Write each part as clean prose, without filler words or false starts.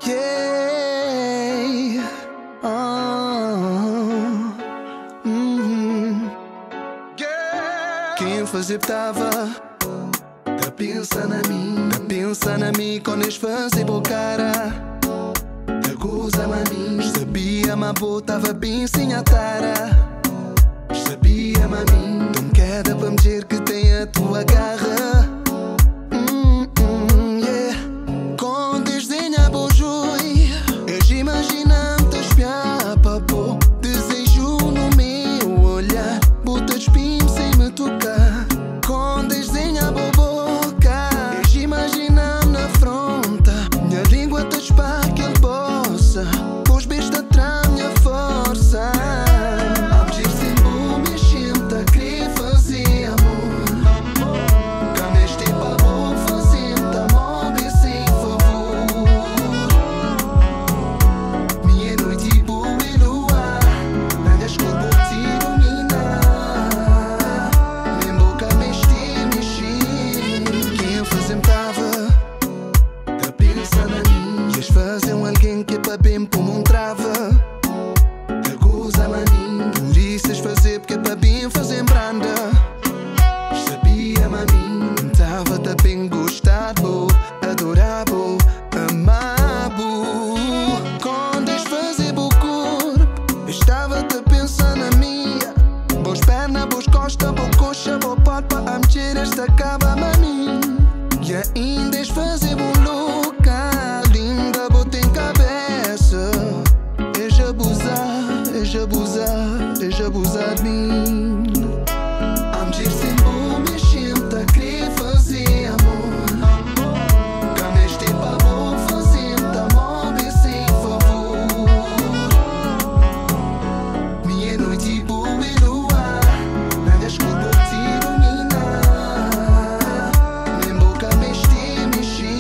Yeah. Quem fazer tava tá pensa na mim quando eles fazem boa cara. Tá goza-me a mim. Sabia-me a boa, tava bem sem a tara. Sabia-me a mim. Tão queda pra me dizer que tem a tua garra. Yeah. Quando eles desenham bojoi, eles imaginam-me te espiar pra pôr desejo no meu olhar. Bota espinho sem me tocar. Quando eles desenham boboca, eles imaginam-me na fronta. Minha língua te espar que ele possa. Pois besta traz minha força. Bem como trava, tá goza-me a mim. Por isso es fazer porque é para bem fazer branda. Sabia-me a mim, tava-te bem gostado, adorado, amado. Quando es fazer bo corpo, estava-te pensando na minha. Boas pernas, boas costas, boa coxa, boa palpa, a mexer esta cava-me a mim. E ainda es fazer bo louca, linda, bota em cabeça. Deixa abusar de mim. A me sem bom, me sinto a querer fazer amor. Quando este pa bom fazendo amor, me sem favor. Minha noite boa e lua, nada escuro te iluminar. Nem boca me mexer.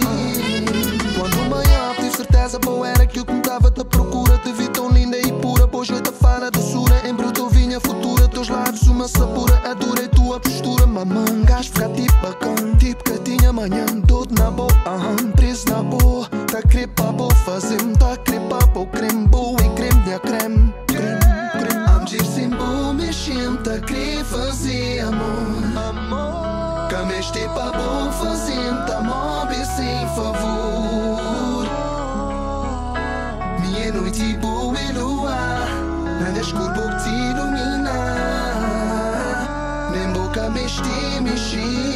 Quando manhã tive certeza boa era aquilo que me dava da procura. Te vi tão linda e pura, pois eu te fala doçura. Em bruto vinha futura, teus lábios uma sabura. Adorei tua postura, mamangas, ficar tipo bacana. Tipo que tinha manhã, todo na boa, preso na boa. Tá crepa boa, fazendo, tá crepa boa. Creme boa e creme de creme. A me dizer sem boa, mexendo, tá querer fazer amor. Que me este pa boa, fazendo amor, bem sem favor. Minha noite boa e lua, nada escuro te iluminar. Nem boca me mexer.